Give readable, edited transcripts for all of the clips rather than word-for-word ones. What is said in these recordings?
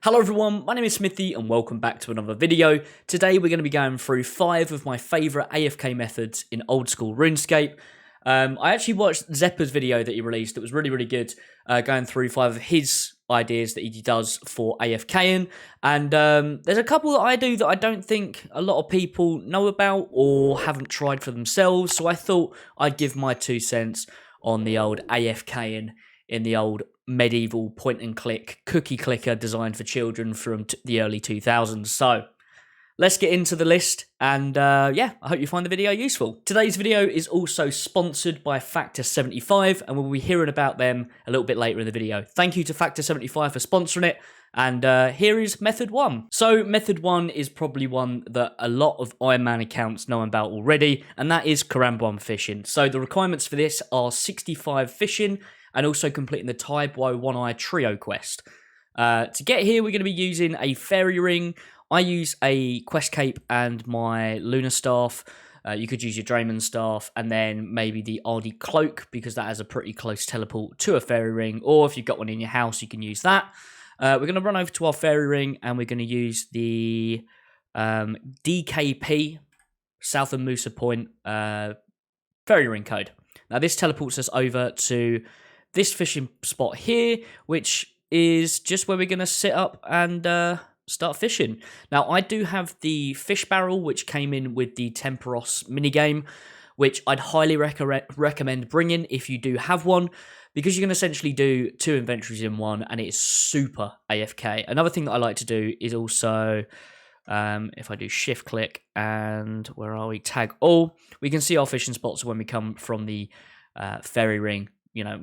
Hello everyone, my name is Smithy and welcome back to another video. Today we're going to be going through 5 of my favourite AFK methods in Old School Runescape. I actually watched Zeppa's video that he released. It was really good, going through 5 of his ideas that he does for AFKing. And there's a couple that I do that I don't think a lot of people know about or haven't tried for themselves. So I thought I'd give my 2 cents on the old AFKing in the old medieval point-and-click cookie clicker designed for children from the early 2000s. So let's get into the list, and yeah, I hope you find the video useful. Today's video is also sponsored by Factor 75, and we'll be hearing about them a little bit later in the video. Thank you to Factor 75 for sponsoring it, and here is Method 1. So Method 1 is probably one that a lot of Ironman accounts know about already, and that is Karambwan fishing. So the requirements for this are 65 fishing, and also completing the Taibo One-Eye Trio quest. To get here, we're going to be using a fairy ring. I use a quest cape and my lunar staff. You could use your Drayman staff, and then maybe the Ardy cloak, because that has a pretty close teleport to a fairy ring, or if you've got one in your house, you can use that. We're going to run over to our fairy ring, and we're going to use the DKP, South of Musa Point, fairy ring code. Now, this teleports us over to this fishing spot here, which is just where we're going to sit up and start fishing. Now, I do have the fish barrel, which came in with the Temperos minigame, which I'd highly recommend bringing if you do have one, because you can essentially do 2 inventories in one, and it is super AFK. Another thing that I like to do is also, if I do shift click and where are we, tag all, we can see our fishing spots when we come from the fairy ring. You know,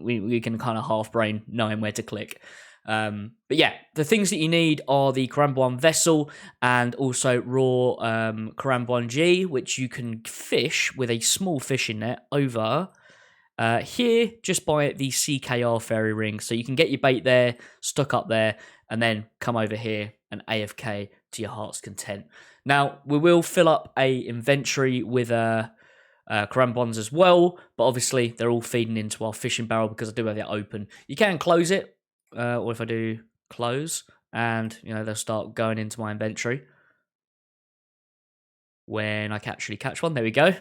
we can kind of half brain knowing where to click. But yeah, the things that you need are the Karambwan vessel and also raw Karambwan G, which you can fish with a small fishing net over here just by the CKR fairy ring. So you can get your bait there, stuck up there, and then come over here and AFK to your heart's content. Now, we will fill up a inventory with Karambwans as well, but obviously they're all feeding into our fishing barrel because I do have it open. You can close it, or if I do close, and you know, they'll start going into my inventory when I actually catch one. There we go.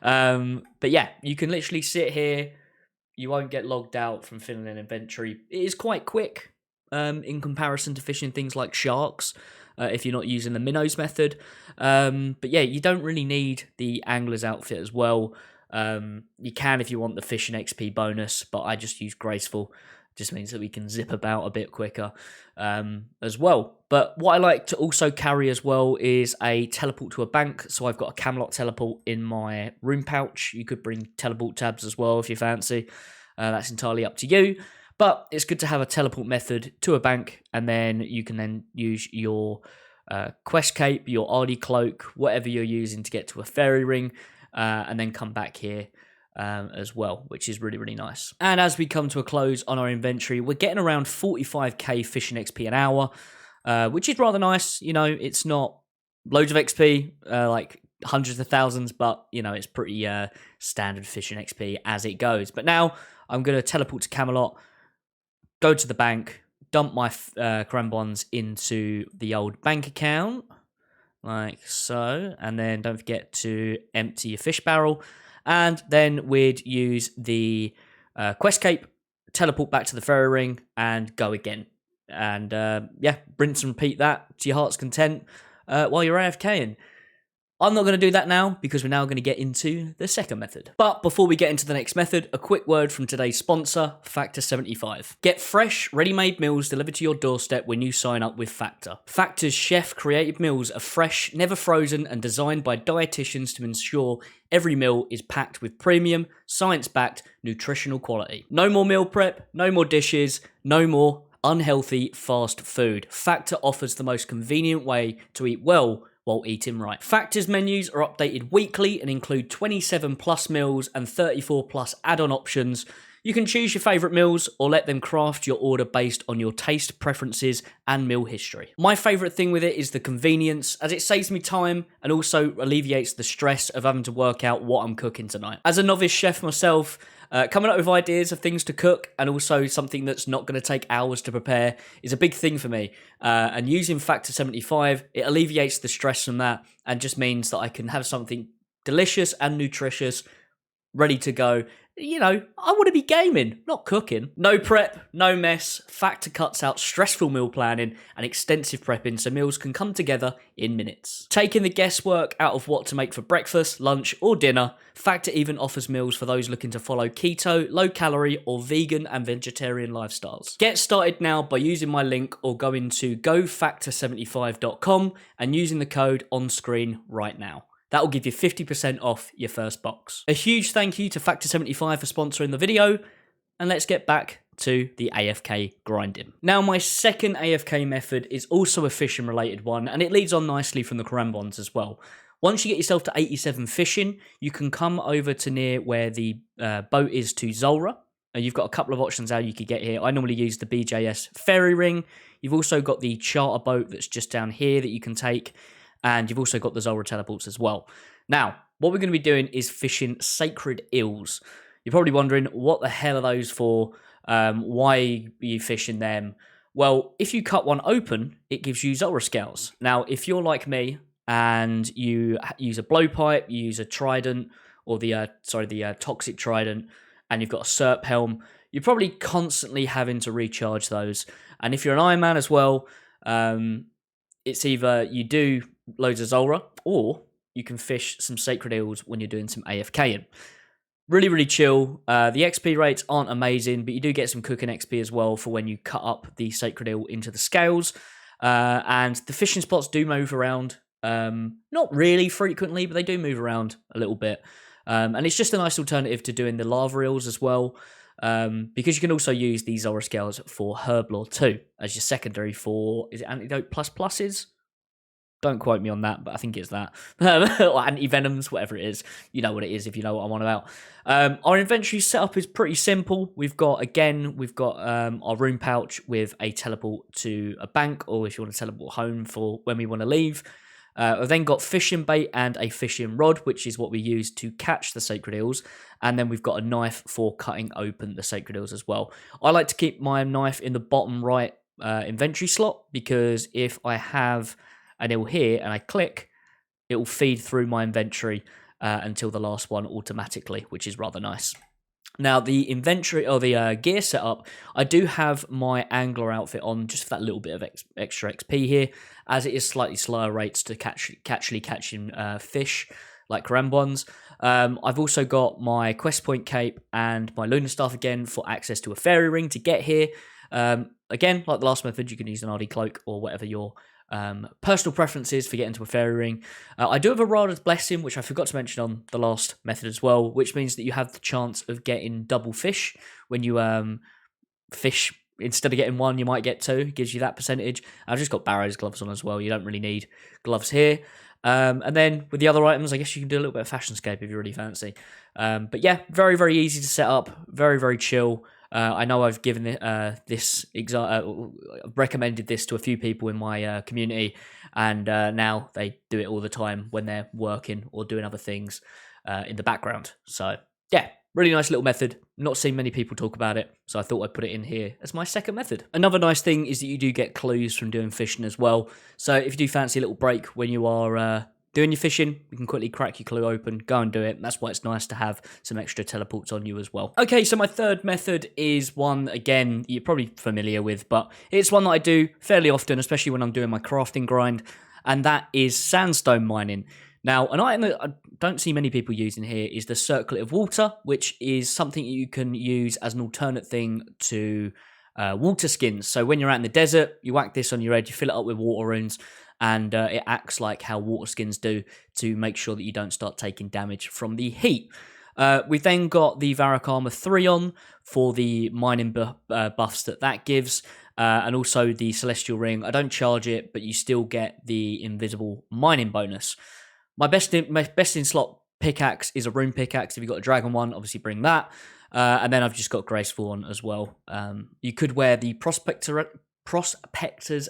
But yeah, you can literally sit here. You won't get logged out from filling an inventory. It is quite quick in comparison to fishing things like sharks. If you're not using the minnows method. But yeah, you don't really need the angler's outfit as well. You can if you want the fishing XP bonus, but I just use graceful. Just means that we can zip about a bit quicker as well. But what I like to also carry as well is a teleport to a bank. So I've got a Camelot teleport in my room pouch. You could bring teleport tabs as well if you fancy. That's entirely up to you. But it's good to have a teleport method to a bank, and then you can then use your quest cape, your Ardy cloak, whatever you're using to get to a fairy ring, and then come back here as well, which is really nice. And as we come to a close on our inventory, we're getting around 45k fishing XP an hour, which is rather nice. You know, it's not loads of XP, like hundreds of thousands, but, you know, it's pretty standard fishing XP as it goes. But now I'm going to teleport to Camelot, go to the bank, dump my Karambwans into the old bank account, like so, and then don't forget to empty your fish barrel, and then we'd use the quest cape, teleport back to the fairy ring, and go again. And yeah, rinse and repeat that to your heart's content while you're AFKing. I'm not going to do that now because we're now going to get into the second method. But before we get into the next method, a quick word from today's sponsor, Factor 75. Get fresh, ready-made meals delivered to your doorstep when you sign up with Factor. Factor's chef-created meals are fresh, never frozen, and designed by dietitians to ensure every meal is packed with premium, science-backed, nutritional quality. No more meal prep, no more dishes, no more unhealthy fast food. Factor offers the most convenient way to eat well while eating right. Factor's menus are updated weekly and include 27 plus meals and 34 plus add-on options. You can choose your favourite meals or let them craft your order based on your taste preferences and meal history. My favourite thing with it is the convenience, as it saves me time and also alleviates the stress of having to work out what I'm cooking tonight. As a novice chef myself, Coming up with ideas of things to cook and also something that's not going to take hours to prepare is a big thing for me. And using Factor 75, it alleviates the stress from that and just means that I can have something delicious and nutritious ready to go. You know, I want to be gaming, not cooking. No prep, no mess. Factor cuts out stressful meal planning and extensive prepping so meals can come together in minutes. Taking the guesswork out of what to make for breakfast, lunch, or dinner, Factor even offers meals for those looking to follow keto, low-calorie, or vegan and vegetarian lifestyles. Get started now by using my link or going to gofactor75.com and using the code on screen right now. That will give you 50% off your first box. A huge thank you to Factor 75 for sponsoring the video, and let's get back to the AFK grinding. Now, my second AFK method is also a fishing related one, and it leads on nicely from the Quran ones as well. Once you get yourself to 87 fishing, you can come over to near where the boat is to Zolra. And you've got a couple of options how you could get here. I normally use the BJS ferry ring. You've also got the charter boat that's just down here that you can take. And you've also got the Zolra teleports as well. Now, what we're going to be doing is fishing sacred eels. You're probably wondering, what the hell are those for? Why are you fishing them? Well, if you cut one open, it gives you Zolra scales. Now, if you're like me and you use a blowpipe, you use a trident, or the toxic trident, and you've got a SERP helm, you're probably constantly having to recharge those. And if you're an Ironman as well, it's either you do loads of Zolra, or you can fish some sacred eels when you're doing some AFKing. Really, really chill. The XP rates aren't amazing, but you do get some cooking XP as well for when you cut up the sacred eel into the scales. And the fishing spots do move around. Not really frequently, but they do move around a little bit. And it's just a nice alternative to doing the lava eels as well. Because you can also use these Zolra scales for Herblore too, as your secondary for, is it Antidote Plus Pluses? Don't quote me on that, but I think it's that. Or anti-venoms, whatever it is. You know what it is if you know what I'm on about. Our inventory setup is pretty simple. We've got our room pouch with a teleport to a bank, or if you want to teleport home for when we want to leave. I've then got fishing bait and a fishing rod, which is what we use to catch the sacred eels. And then we've got a knife for cutting open the sacred eels as well. I like to keep my knife in the bottom right inventory slot, because if I have an eel here and I click, it will feed through my inventory until the last one automatically, which is rather nice. Now, the inventory or the gear setup, I do have my angler outfit on just for that little bit of extra XP here, as it is slightly slower rates to catching fish like Karam ones. I've also got my quest point cape and my lunar staff again for access to a fairy ring to get here. Again, like the last method, you can use an RD cloak or whatever your personal preferences for getting to a fairy ring. I do have a Rada's Blessing, which I forgot to mention on the last method as well, which means that you have the chance of getting double fish when you fish. Instead of getting one, you might get two. It gives you that percentage. I've just got Barrow's gloves on as well. You don't really need gloves here. And then with the other items, I guess you can do a little bit of Fashionscape if you really fancy. But yeah, very, very easy to set up. Very, very chill. I know I've given recommended this to a few people in my community, and now they do it all the time when they're working or doing other things in the background. So yeah, really nice little method. Not seen many people talk about it, so I thought I'd put it in here as my second method. Another nice thing is that you do get clues from doing fishing as well. So if you do fancy a little break when you are doing your fishing, you can quickly crack your clue open, go and do it. That's why it's nice to have some extra teleports on you as well. Okay, so my third method is one, again, you're probably familiar with, but it's one that I do fairly often, especially when I'm doing my crafting grind, and that is sandstone mining. Now, an item that I don't see many people using here is the Circlet of Water, which is something you can use as an alternate thing to water skins. So when you're out in the desert, you whack this on your head, you fill it up with water runes, and it acts like how water skins do to make sure that you don't start taking damage from the heat. We've then got the Varrock Armor 3 on for the mining buffs that gives, and also the Celestial Ring. I don't charge it, but you still get the invisible mining bonus. My best in slot pickaxe is a rune pickaxe. If you've got a dragon one, obviously bring that. And then I've just got graceful on as well. You could wear the prospector's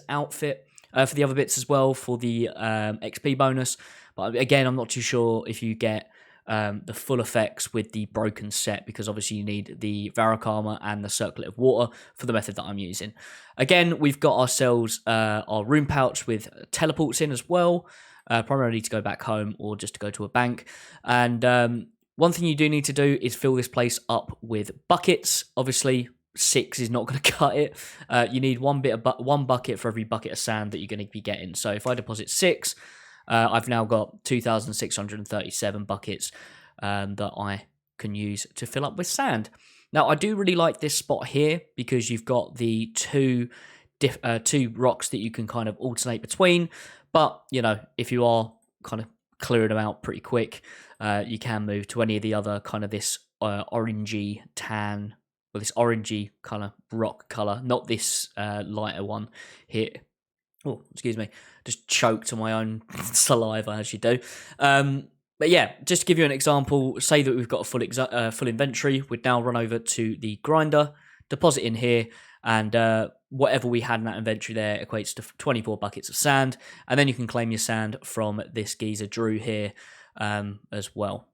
outfit for the other bits as well for the XP bonus. But again, I'm not too sure if you get the full effects with the broken set, because obviously you need the Varrock armor and the circlet of water for the method that I'm using. Again, we've got ourselves our rune pouch with teleports in as well, primarily to go back home or just to go to a bank. And one thing you do need to do is fill this place up with buckets. Obviously, 6 is not going to cut it. You need one bucket for every bucket of sand that you're going to be getting. So if I deposit 6, I've now got 2,637 buckets that I can use to fill up with sand. Now, I do really like this spot here because you've got the two rocks that you can kind of alternate between. But, you know, if you are kind of clearing them out pretty quick, you can move to any of the other kind of this orangey tan, or this orangey kind of rock color, not this lighter one here. Oh, excuse me. Just choked on my own saliva, as you do. But yeah, just to give you an example, say that we've got a full inventory. We'd now run over to the grinder, deposit in here, and whatever we had in that inventory there equates to 24 buckets of sand. And then you can claim your sand from this geezer Drew here as well.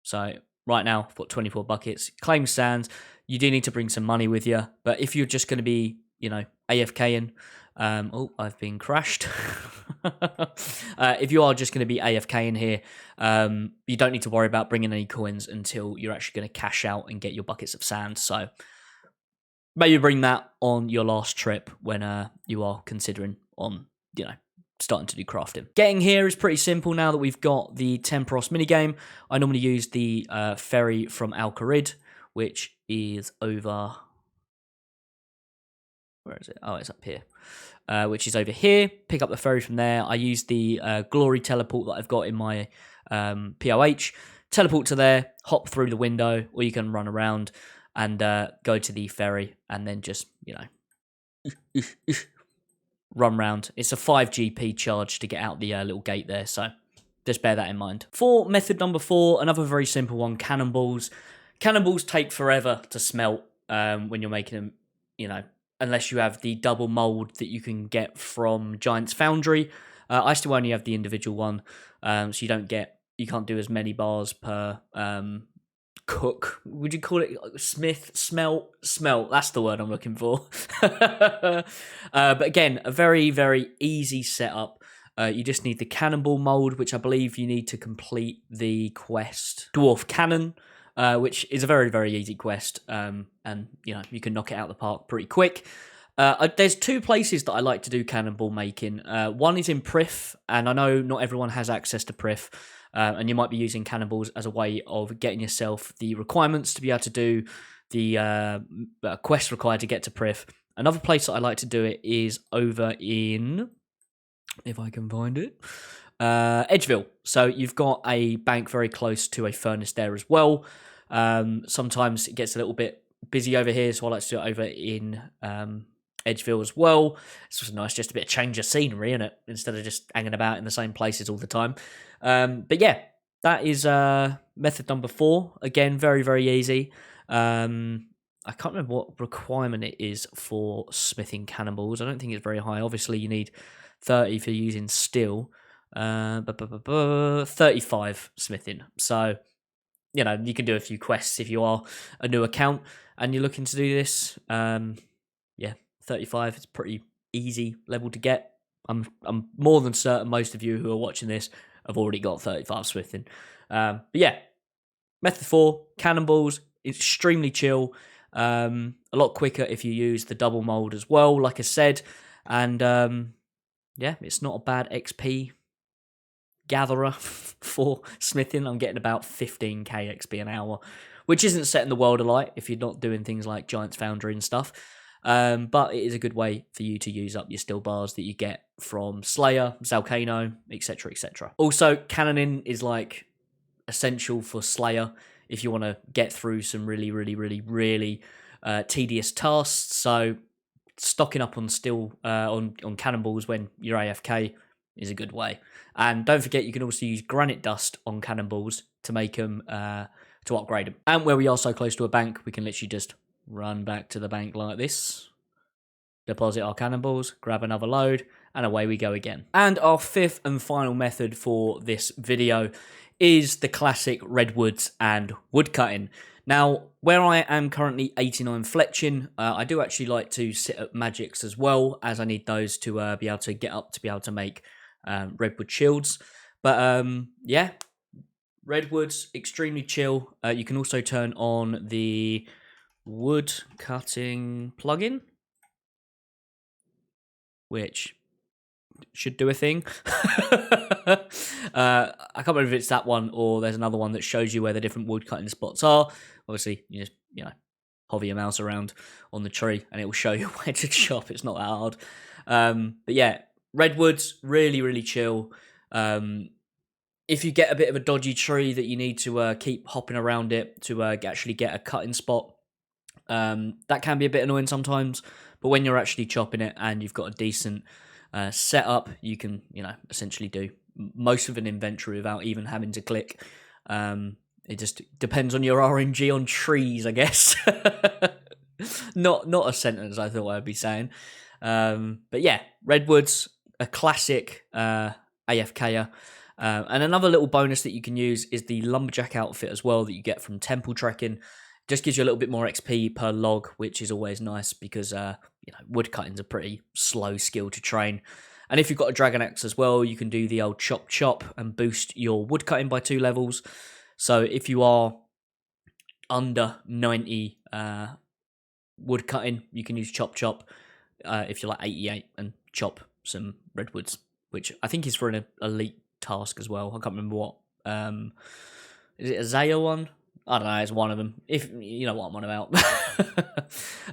So right now, I've got 24 buckets. Claim sand. You do need to bring some money with you. But if you're just going to be, you know, AFKing, I've been crashed. If you are just going to be AFK in here, you don't need to worry about bringing any coins until you're actually going to cash out and get your buckets of sand. So maybe bring that on your last trip when you are considering on, you know, starting to do crafting. Getting here is pretty simple now that we've got the Temporos minigame. I normally use the ferry from Al-Kharid, which is over... Where is it? Oh, it's up here. Which is over here. Pick up the ferry from there. I use the glory teleport that I've got in my POH. Teleport to there, hop through the window, or you can run around and go to the ferry and then just, you know, run round. It's a 5 GP charge to get out the little gate there, so just bear that in mind. For method number 4, another very simple one, cannonballs. Cannonballs take forever to smelt when you're making them, you know, unless you have the double mold that you can get from Giant's Foundry. I still only have the individual one, so you can't do as many bars per cook. Would you call it smelt? That's the word I'm looking for. But again, a very, very easy setup. You just need the cannonball mold, which I believe you need to complete the quest Dwarf Cannon, which is a very, very easy quest, and you know, you can knock it out of the park pretty quick. There's 2 places that I like to do cannonball making. One is in Prif, and I know not everyone has access to Prif, and you might be using cannonballs as a way of getting yourself the requirements to be able to do the quest required to get to Prif. Another place that I like to do it is over in, if I can find it, Edgeville. So you've got a bank very close to a furnace there as well. Sometimes it gets a little bit busy over here, so I like to do it over in Edgeville as well. It's just nice, just a bit of change of scenery, isn't it? Instead of just hanging about in the same places all the time. But yeah, that is method number 4. Again, very, very easy. I can't remember what requirement it is for smithing cannonballs. I don't think it's very high. Obviously, you need 30 for using steel. 35 smithing. So, you know, you can do a few quests if you are a new account and you're looking to do this. Yeah, 35 is pretty easy level to get. I'm more than certain most of you who are watching this have already got 35 smithing. But yeah, method 4, cannonballs, extremely chill. A lot quicker if you use the double mold as well, like I said. And yeah, it's not a bad XP gatherer for smithing. I'm getting about 15k XP an hour, which isn't setting the world alight if you're not doing things like Giant's Foundry and stuff. But it is a good way for you to use up your steel bars that you get from Slayer, Zalcano, etc., etc. Also, cannoning is like essential for Slayer if you want to get through some really, really, really, really tedious tasks. So stocking up on steel on cannonballs when you're AFK is a good way. And don't forget, you can also use granite dust on cannonballs to make them to upgrade them. And where we are so close to a bank, we can literally just run back to the bank like this. deposit our cannonballs, grab another load, and away we go again. And our fifth and final method for this video is the classic redwoods and woodcutting. Now, where I am currently 89 fletching, I do actually like to sit at magics as well, as I need those to be able to get up to be able to make redwood shields. But yeah, redwoods, extremely chill. You can also turn on the wood cutting plugin, which should do a thing. I can't remember if it's that one or there's another one that shows you where the different wood cutting spots are. Obviously, you just, hover your mouse around on the tree and it will show you where to chop. It's not that hard. But yeah, redwoods, really, really chill. If you get a bit of a dodgy tree that you need to keep hopping around it to actually get a cutting spot, that can be a bit annoying sometimes. But when you're actually chopping it and you've got a decent setup, you can, essentially do most of an inventory without even having to click. It just depends on your RNG on trees, I guess. Not a sentence I thought I'd be saying. But yeah, redwoods, a classic AFKer. And another little bonus that you can use is the lumberjack outfit as well that you get from temple trekking. Just gives you a little bit more XP per log, which is always nice because wood cutting's a pretty slow skill to train. And if you've got a dragon axe as well, you can do the old chop and boost your wood cutting by 2 levels. So if you are under 90 wood cutting, you can use chop. If you're like 88 and chop some redwoods, which I think is for an elite task as well. I can't remember what. Is it a Zaya one? I don't know, it's one of them. If you know what I'm on about.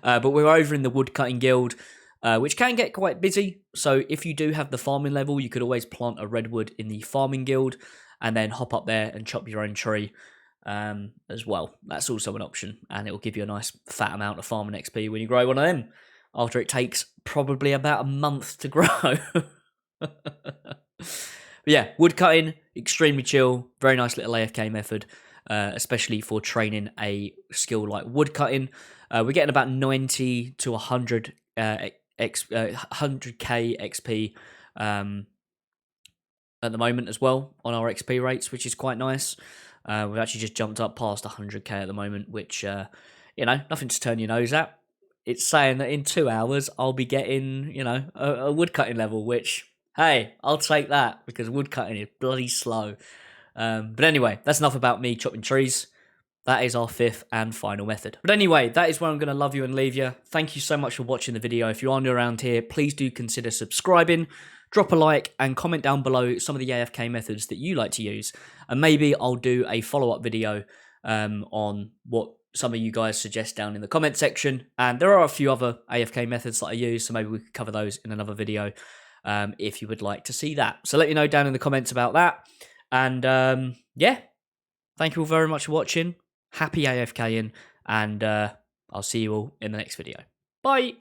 But we're over in the woodcutting guild, which can get quite busy. So if you do have the farming level, you could always plant a redwood in the farming guild and then hop up there and chop your own tree as well. That's also an option, and it will give you a nice fat amount of farming XP when you grow one of them, after it takes probably about a month to grow. But yeah, woodcutting, extremely chill, very nice little AFK method. Especially for training a skill like woodcutting. We're getting about 90 to 100 100k XP at the moment as well on our XP rates, which is quite nice. We've actually just jumped up past 100k at the moment, which, nothing to turn your nose at. It's saying that in 2 hours I'll be getting, a woodcutting level, which, hey, I'll take that because woodcutting is bloody slow. But anyway, that's enough about me chopping trees. That is our 5th and final method. But anyway, that is where I'm going to love you and leave you. Thank you so much for watching the video. If you are new around here, please do consider subscribing, drop a like, and comment down below some of the AFK methods that you like to use. And maybe I'll do a follow-up video on what some of you guys suggest down in the comment section. And there are a few other AFK methods that I use, so maybe we could cover those in another video if you would like to see that. So let me know down in the comments about that. And yeah, thank you all very much for watching. Happy AFKing, and I'll see you all in the next video. Bye!